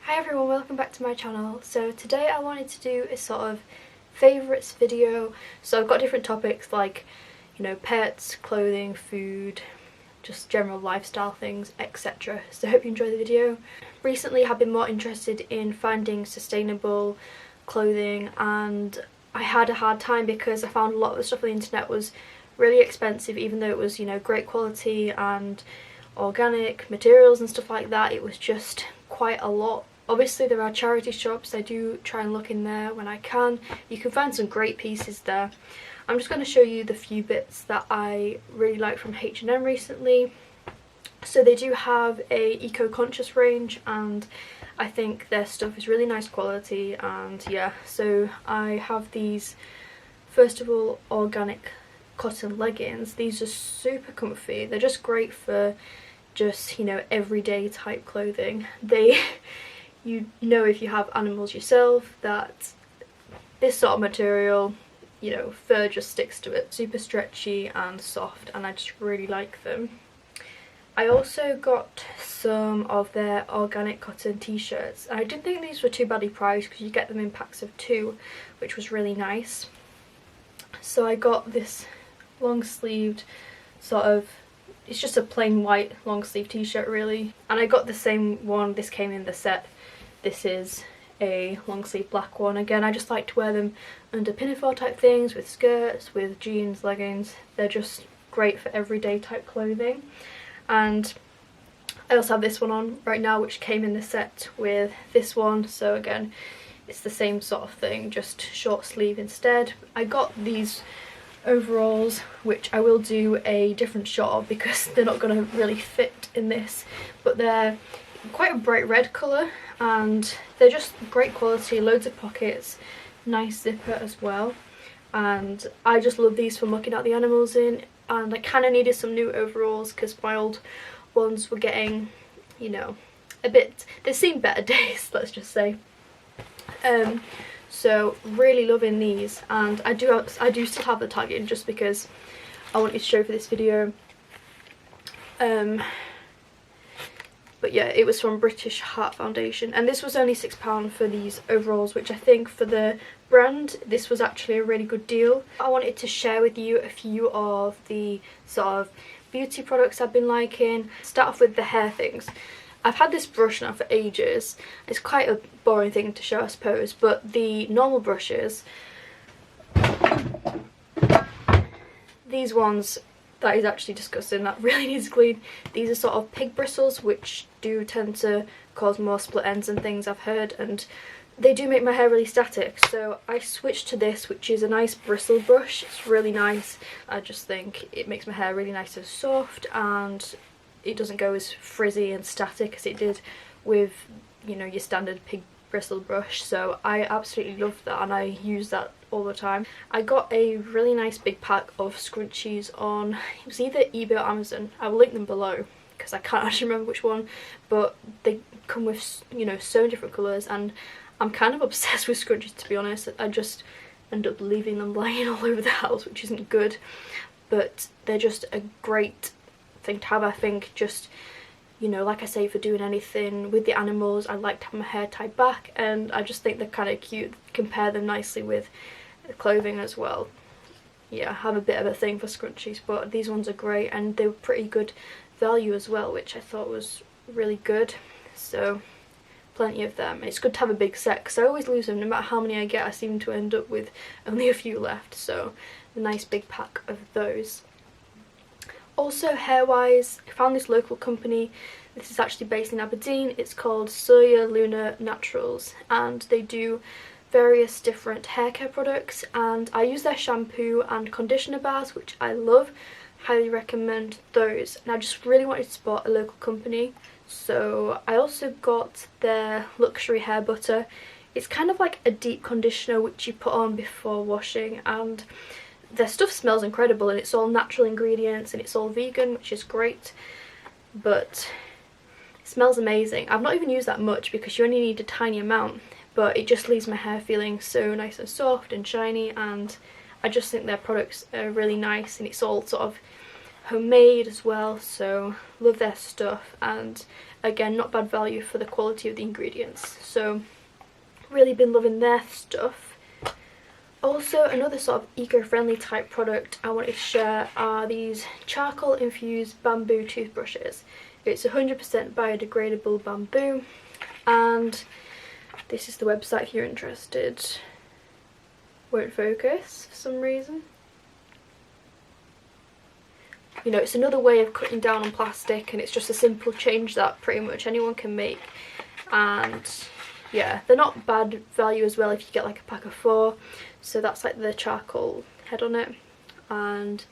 Hi everyone, welcome back to my channel. So today I wanted to do a sort of favourites video. So I've got different topics like, pets, clothing, food, just general lifestyle things, etc. So I hope you enjoy the video. Recently I've been more interested in finding sustainable clothing, and I had a hard time because I found a lot of the stuff on the internet was really expensive, even though it was, great quality and organic materials and stuff like that. It was just quite a lot. Obviously there are charity shops, I do try and look in there when I can. You can find some great pieces there. I'm just going to show you the few bits that I really like from H&M recently. So they do have a eco-conscious range, and I think their stuff is really nice quality. And yeah, so I have these, first of all, organic cotton leggings. These are super comfy. They're just great for just, everyday type clothing. You know, if you have animals yourself, that this sort of material, fur just sticks to it. Super stretchy and soft, and I just really like them. I also got some of their organic cotton t-shirts. I didn't think these were too badly priced because you get them in packs of 2, which was really nice. So I got this long sleeved sort of, it's just a plain white long sleeve t-shirt really, and I got the same one. This came in the set. This is a long sleeve black one. Again, I just like to wear them under pinafore type things, with skirts, with jeans, leggings. They're just great for everyday type clothing. And I also have this one on right now, which came in the set with this one. So again, it's the same sort of thing, just short sleeve instead. I got these overalls, which I will do a different shot of because they're not going to really fit in this, but they're quite a bright red colour and they're just great quality, loads of pockets, nice zipper as well. And I just love these for mucking out the animals in, and I kind of needed some new overalls because my old ones were getting, a bit, they've seen better days, let's just say. So really loving these, and I do still have the tag in just because I wanted to show for this video. But yeah, it was from British Heart Foundation, and this was only £6 for these overalls, which I think for the brand this was actually a really good deal. I wanted to share with you a few of the sort of beauty products I've been liking. Start off with the hair things. I've had this brush now for ages. It's quite a boring thing to show, I suppose, but the normal brushes, these ones, that is actually disgusting, that really needs clean. These are sort of pig bristles, which do tend to cause more split ends and things, I've heard, and they do make my hair really static. So I switched to this, which is a nice bristle brush. It's really nice. I just think it makes my hair really nice and soft, and it doesn't go as frizzy and static as it did with, your standard pig bristle brush. So I absolutely love that, and I use that all the time. I got a really nice big pack of scrunchies on, it was either eBay or Amazon. I will link them below because I can't actually remember which one, but they come with, so many different colours, and I'm kind of obsessed with scrunchies, to be honest. I just end up leaving them lying all over the house, which isn't good, but they're just a great thing to have. I think just, like I say, for doing anything with the animals. I like to have my hair tied back, and I just think they're kind of cute. Compare them nicely with the clothing as well. Yeah, I have a bit of a thing for scrunchies, but these ones are great, and they were pretty good value as well, which I thought was really good. So plenty of them. It's good to have a big set because I always lose them. No matter how many I get, I seem to end up with only a few left, so a nice big pack of those. Also, hair wise, I found this local company. This is actually based in Aberdeen. It's called Soya Luna Naturals, and they do various different hair care products, and I use their shampoo and conditioner bars, which I love. Highly recommend those. And I just really wanted to support a local company, so I also got their luxury hair butter. It's kind of like a deep conditioner which you put on before washing, and their stuff smells incredible, and it's all natural ingredients and it's all vegan, which is great, but it smells amazing. I've not even used that much because you only need a tiny amount, but it just leaves my hair feeling so nice and soft and shiny, and I just think their products are really nice, and it's all sort of homemade as well, so love their stuff, and again, not bad value for the quality of the ingredients, so really been loving their stuff. Also, another sort of eco-friendly type product I wanted to share are these charcoal infused bamboo toothbrushes. It's 100% biodegradable bamboo, and this is the website if you're interested. Won't focus for some reason. You know, it's another way of cutting down on plastic, and it's just a simple change that pretty much anyone can make. And yeah, they're not bad value as well if you get like a pack of 4. So that's like the charcoal head on it. And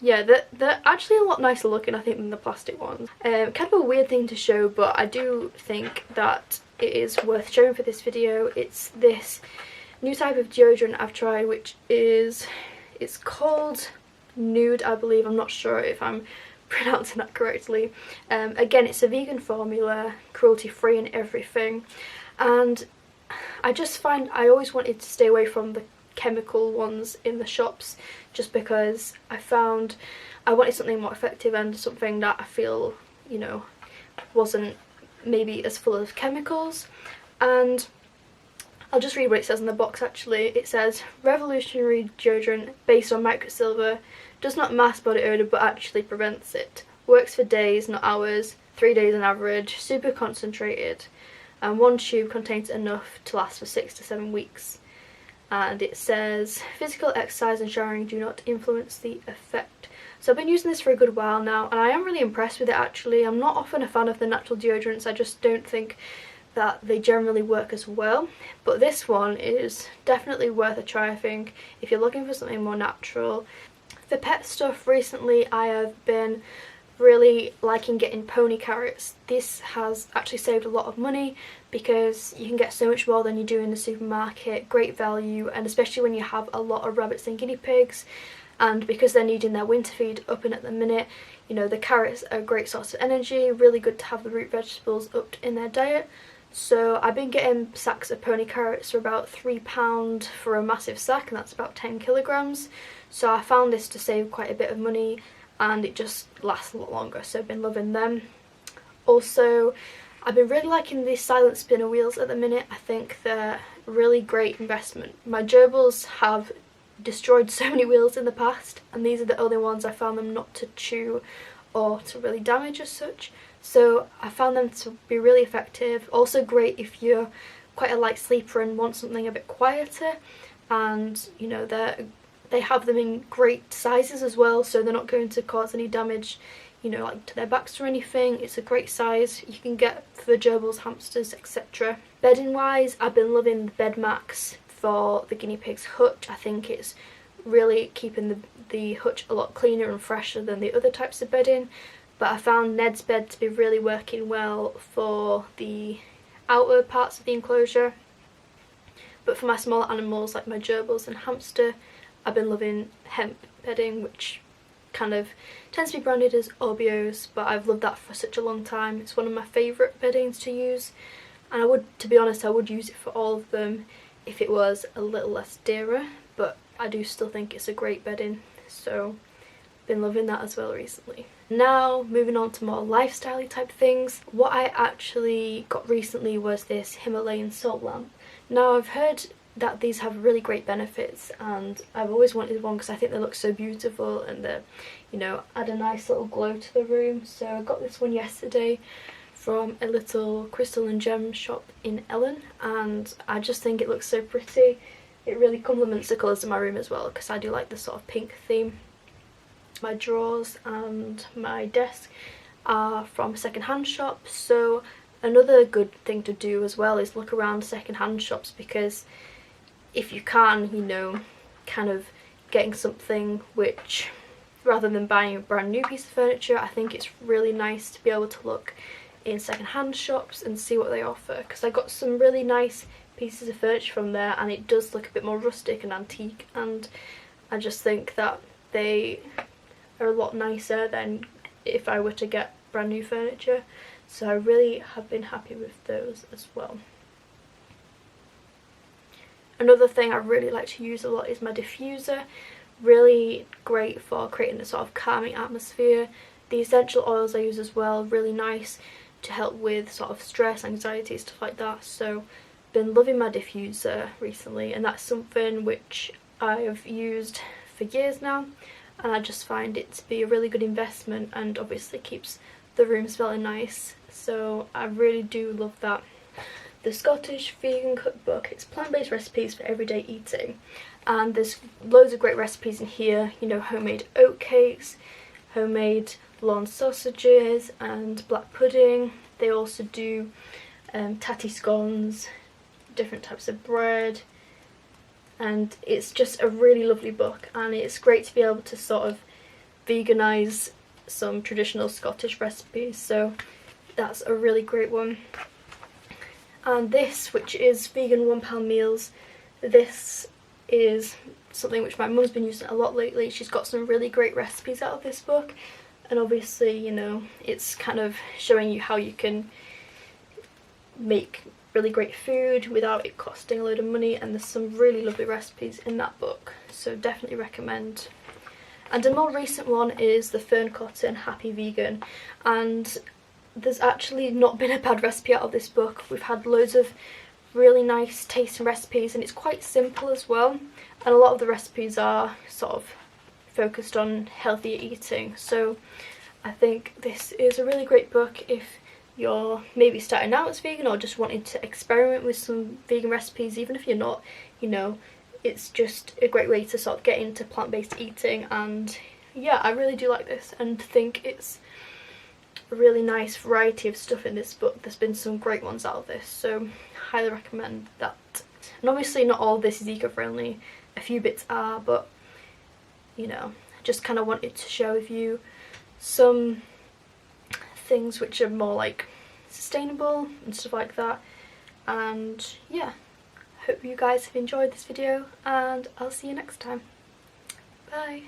yeah, they're actually a lot nicer looking, I think, than the plastic ones. Kind of a weird thing to show, but I do think that it is worth showing for this video. It's this new type of deodorant I've tried, which is, it's called Nude, I believe. I'm not sure if I'm pronouncing that correctly. Again, it's a vegan formula, cruelty free and everything, and I just find I always wanted to stay away from the chemical ones in the shops, just because I found I wanted something more effective and something that I feel, you know, wasn't maybe as full of chemicals. And I'll just read what it says in the box actually. It says, revolutionary deodorant based on microsilver, does not mask body odour but actually prevents it. Works for days, not hours, 3 days on average, super concentrated, and 1 tube contains enough to last for 6 to 7 weeks. And it says, physical exercise and showering do not influence the effect. So I've been using this for a good while now, and I am really impressed with it actually. I'm not often a fan of the natural deodorants, I just don't think that they generally work as well, but this one is definitely worth a try, I think, if you're looking for something more natural. For pet stuff, recently I have been really liking getting pony carrots. This has actually saved a lot of money because you can get so much more than you do in the supermarket. Great value, and especially when you have a lot of rabbits and guinea pigs, and because they're needing their winter feed up and at the minute, you know, the carrots are a great source of energy, really good to have the root vegetables upped in their diet. So I've been getting sacks of pony carrots for about £3 for a massive sack, and that's about 10 kilograms. So I found this to save quite a bit of money, and it just lasts a lot longer, so I've been loving them. Also, I've been really liking these silent spinner wheels at the minute. I think they're a really great investment. My gerbils have destroyed so many wheels in the past, and these are the only ones I found them not to chew or to really damage as such. So I found them to be really effective. Also great if you're quite a light sleeper and want something a bit quieter, and you know, they have them in great sizes as well, so they're not going to cause any damage, you know, like to their backs or anything. It's a great size you can get for gerbils, hamsters, etc. Bedding wise, I've been loving the bed max for the guinea pig's hutch. I think it's really keeping the hutch a lot cleaner and fresher than the other types of bedding. But I found Ned's bed to be really working well for the outer parts of the enclosure. But for my smaller animals like my gerbils and hamster, I've been loving hemp bedding, which kind of tends to be branded as Orbeo's, but I've loved that for such a long time. It's one of my favourite beddings to use, and I would, to be honest, I would use it for all of them if it was a little less dearer, but I do still think it's a great bedding, so been loving that as well recently. Now moving on to more lifestyle-y type things, what I actually got recently was this Himalayan salt lamp. Now I've heard that these have really great benefits, and I've always wanted one because I think they look so beautiful and they, you know, add a nice little glow to the room. So I got this one yesterday from a little crystal and gem shop in Ellen, and I just think it looks so pretty. It really complements the colours of my room as well, because I do like the sort of pink theme. My drawers and my desk are from second-hand shops, so another good thing to do as well is look around second-hand shops, because if you can, you know, kind of getting something which, rather than buying a brand new piece of furniture, I think it's really nice to be able to look in second-hand shops and see what they offer, because I got some really nice pieces of furniture from there, and it does look a bit more rustic and antique, and I just think that they are a lot nicer than if I were to get brand new furniture, so I really have been happy with those as well. Another thing I really like to use a lot is my diffuser, really great for creating a sort of calming atmosphere. The essential oils I use as well, really nice to help with sort of stress, anxiety, stuff like that. So been loving my diffuser recently, and that's something which I've used for years now, and I just find it to be a really good investment, and obviously keeps the room smelling nice, so I really do love that. The Scottish Vegan Cookbook, it's plant-based recipes for everyday eating, and there's loads of great recipes in here, you know, homemade oat cakes, homemade lawn sausages and black pudding. They also do tatty scones, different types of bread, and it's just a really lovely book, and it's great to be able to sort of veganise some traditional Scottish recipes, so that's a really great one. And this, which is Vegan £1 Meals, this is something which my mum's been using a lot lately. She's got some really great recipes out of this book, and obviously, you know, it's kind of showing you how you can make really great food without it costing a load of money, and there's some really lovely recipes in that book, so definitely recommend. And a more recent one is the Fern Cotton Happy Vegan, and there's actually not been a bad recipe out of this book. We've had loads of really nice tasting recipes, and it's quite simple as well, and a lot of the recipes are sort of focused on healthier eating, so I think this is a really great book if you're maybe starting out as vegan or just wanting to experiment with some vegan recipes. Even if you're not, you know, it's just a great way to sort of get into plant-based eating. And yeah, I really do like this and think it's a really nice variety of stuff in this book. There's been some great ones out of this, so highly recommend that. And obviously not all of this is eco-friendly, a few bits are, but you know, just kind of wanted to share with you some things which are more like sustainable and stuff like that. And yeah, hope you guys have enjoyed this video, and I'll see you next time. Bye.